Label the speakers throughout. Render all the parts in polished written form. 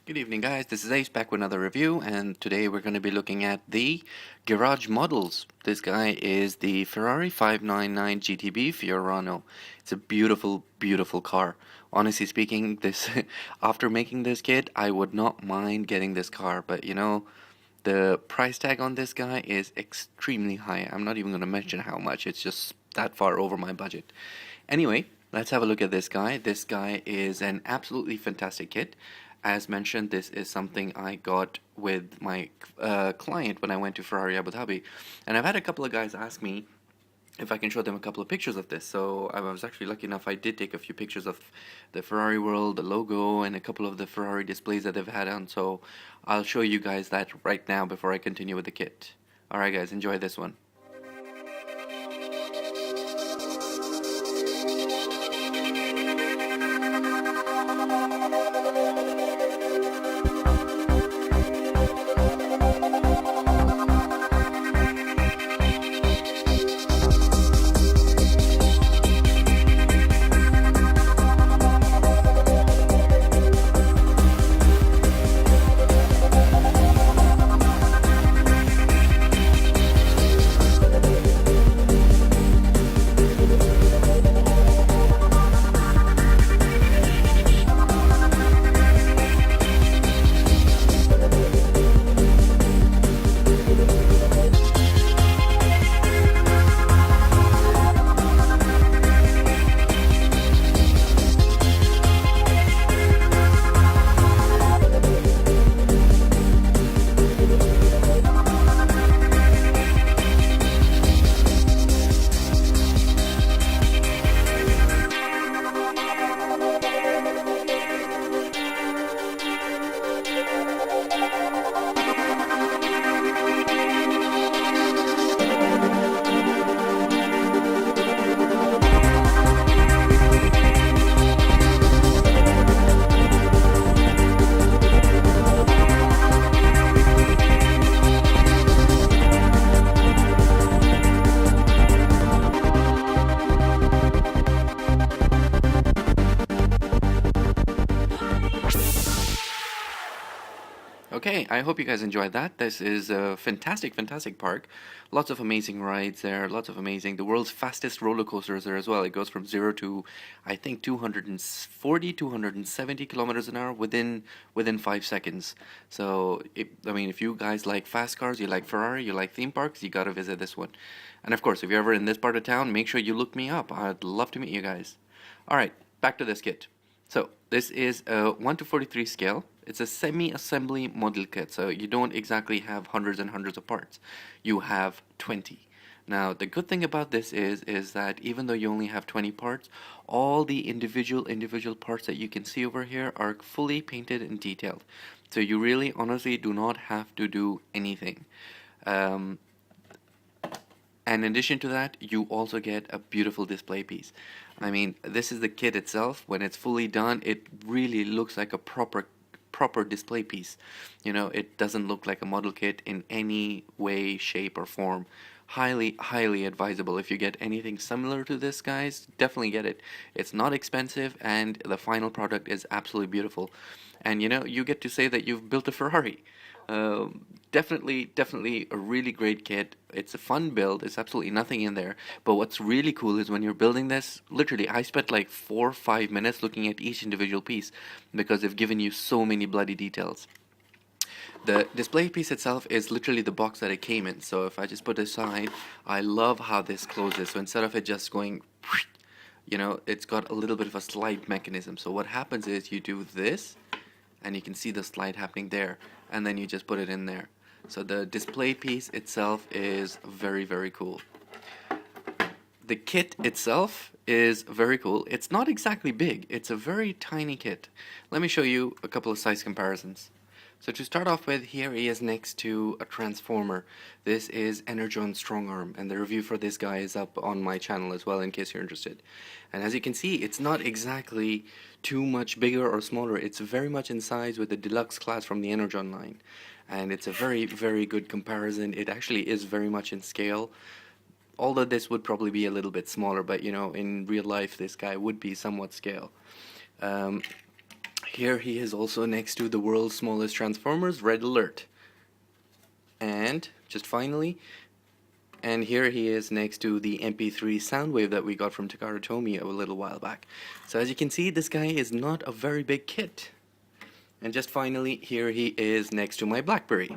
Speaker 1: Good evening, guys. This is Ace back with another review, and today we're going to be looking at the garage models. This guy is the Ferrari 599 GTB Fiorano. It's a beautiful, beautiful car. Honestly speaking, this after making this kit, I would not mind getting this car, but the price tag on this guy is extremely high. I'm not even going to mention how much. It's just that far over my budget. Anyway, let's have a look at this guy. This guy is an absolutely fantastic kit. As mentioned, this is something I got with my client when I went to Ferrari Abu Dhabi. And I've had a couple of guys ask me if I can show them a couple of pictures of this. So I was actually lucky enough, I did take a few pictures of the Ferrari world, the logo, and a couple of the Ferrari displays that they've had on. So I'll show you guys that right now before I continue with the kit. Alright guys, enjoy this one. Okay, I hope you guys enjoyed that. This is a fantastic, fantastic park. Lots of amazing rides there, lots of amazing, the world's fastest roller coasters there as well. It goes from 0 to, I think, 240, 270 kilometers an hour within 5 seconds. So, if you guys like fast cars, you like Ferrari, you like theme parks, you gotta visit this one. And of course, if you're ever in this part of town, make sure you look me up. I'd love to meet you guys. Alright, back to this kit. So this is a 1 to 43 scale. It's a semi-assembly model kit, so you don't exactly have hundreds and hundreds of parts. You have 20. Now the good thing about this is that even though you only have 20 parts, all the individual parts that you can see over here are fully painted and detailed. So you really honestly do not have to do anything. And in addition to that, you also get a beautiful display piece. I mean, this is the kit itself. When it's fully done, it really looks like a proper display piece. It doesn't look like a model kit in any way, shape, or form. Highly advisable. If you get anything similar to this, guys, definitely get it. It's not expensive, and the final product is absolutely beautiful. And you get to say that you've built a Ferrari. Definitely a really great kit. It's a fun build. It's absolutely nothing in there. But what's really cool is when you're building this, literally, I spent like 4 or 5 minutes looking at each individual piece because they've given you so many bloody details. The display piece itself is literally the box that it came in. So if I just put it aside, I love how this closes. So instead of it just going, it's got a little bit of a slide mechanism. So what happens is you do this, and you can see the slide happening there, and then you just put it in there. So the display piece itself is very, very cool. The kit itself is very cool. It's not exactly big. It's a very tiny kit. Let me show you a couple of size comparisons. So to start off with, here he is next to a transformer. This is Energon Strongarm, and the review for this guy is up on my channel as well in case you're interested. And as you can see, it's not exactly too much bigger or smaller. It's very much in size with the deluxe class from the Energon line. And it's a very, very good comparison. It actually is very much in scale. Although this would probably be a little bit smaller, but in real life this guy would be somewhat scale. Here he is also next to the world's smallest Transformers, Red Alert. And just finally, and here he is next to the MP3 Soundwave that we got from Takara Tomy a little while back. So as you can see, this guy is not a very big kit. And just finally, here he is next to my BlackBerry.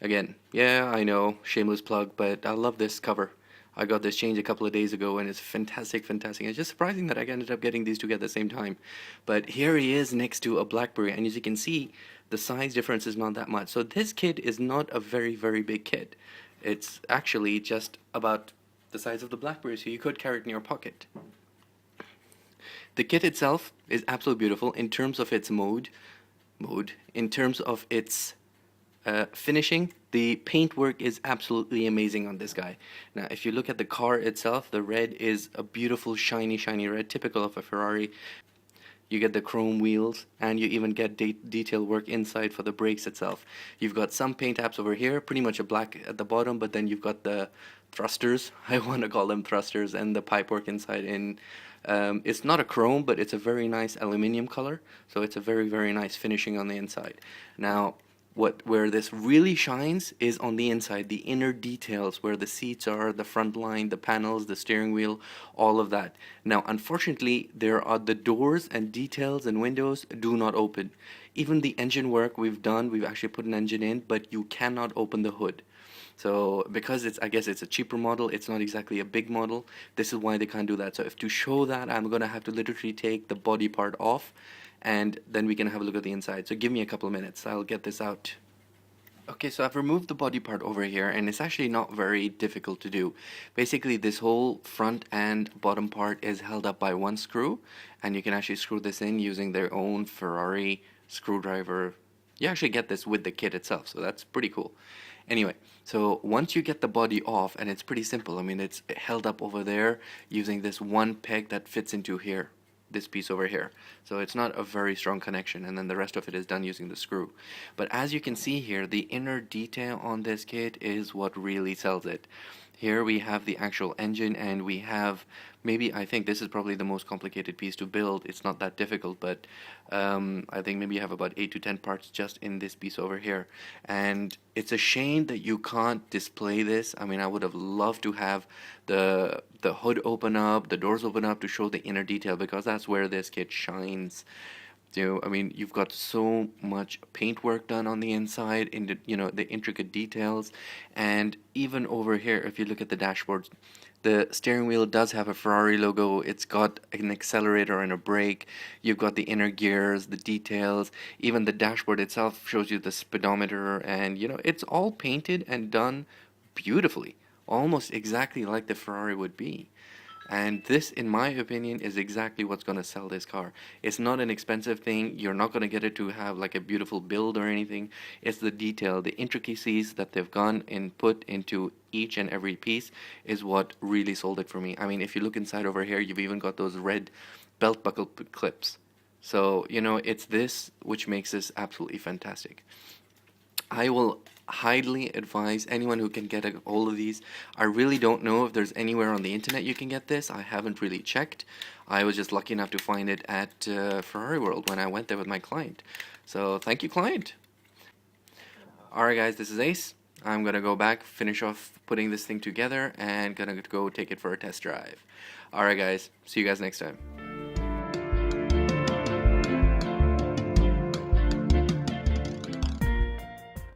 Speaker 1: Again, yeah, I know, shameless plug, but I love this cover. I got this change a couple of days ago and it's fantastic, fantastic. It's just surprising that I ended up getting these two at the same time. But here he is next to a BlackBerry, and as you can see, the size difference is not that much. So this kit is not a very, very big kit. It's actually just about the size of the BlackBerry, so you could carry it in your pocket. The kit itself is absolutely beautiful in terms of its in terms of its finishing. The paintwork is absolutely amazing on this guy. Now, if you look at the car itself, the red is a beautiful, shiny, shiny red, typical of a Ferrari. You get the chrome wheels, and you even get detail work inside for the brakes itself. You've got some paint apps over here, pretty much a black at the bottom, but then you've got the thrusters, I want to call them thrusters, and the pipework inside in, it's not a chrome, but it's a very nice aluminium color, so it's a very, very nice finishing on the inside. Now, where this really shines is on the inside, the inner details, where the seats are, the front line, the panels, the steering wheel, all of that. Now, unfortunately, there are the doors and details and windows do not open. Even the engine work we've done, we've actually put an engine in, but you cannot open the hood. So because I guess it's a cheaper model, it's not exactly a big model, this is why they can't do that. So if to show that, I'm gonna have to literally take the body part off, and then we can have a look at the inside. So give me a couple of minutes, I'll get this out. Okay, so I've removed the body part over here, and it's actually not very difficult to do. Basically, this whole front and bottom part is held up by one screw, and you can actually screw this in using their own Ferrari screwdriver. You actually get this with the kit itself, so that's pretty cool. Anyway, so once you get the body off, and it's pretty simple, I mean, it's held up over there using this one peg that fits into here, this piece over here. So it's not a very strong connection, and then the rest of it is done using the screw. But as you can see here, the inner detail on this kit is what really sells it. Here we have the actual engine, and we have, maybe, I think this is probably the most complicated piece to build. It's not that difficult, but I think maybe you have about 8 to 10 parts just in this piece over here. And it's a shame that you can't display this. I mean, I would have loved to have the hood open up, the doors open up to show the inner detail, because that's where this kit shines. I mean, you've got so much paintwork done on the inside, in the intricate details, and even over here, if you look at the dashboard, the steering wheel does have a Ferrari logo. It's got an accelerator and a brake. You've got the inner gears, the details. Even the dashboard itself shows you the speedometer, and it's all painted and done beautifully, almost exactly like the Ferrari would be. And this, in my opinion, is exactly what's going to sell this car. It's not an expensive thing. You're not going to get it to have like a beautiful build or anything. It's the detail, the intricacies that they've gone and put into each and every piece is what really sold it for me. I mean, if you look inside over here, you've even got those red belt buckle clips. So, it's this which makes this absolutely fantastic. I will highly advise anyone who can get a hold of these. I really don't know if there's anywhere on the internet you can get this. I haven't really checked. I was just lucky enough to find it at Ferrari World when I went there with my client. So thank you, client. Alright guys, this is Ace. I'm gonna go back, finish off putting this thing together, and gonna go take it for a test drive. Alright guys, see you guys next time.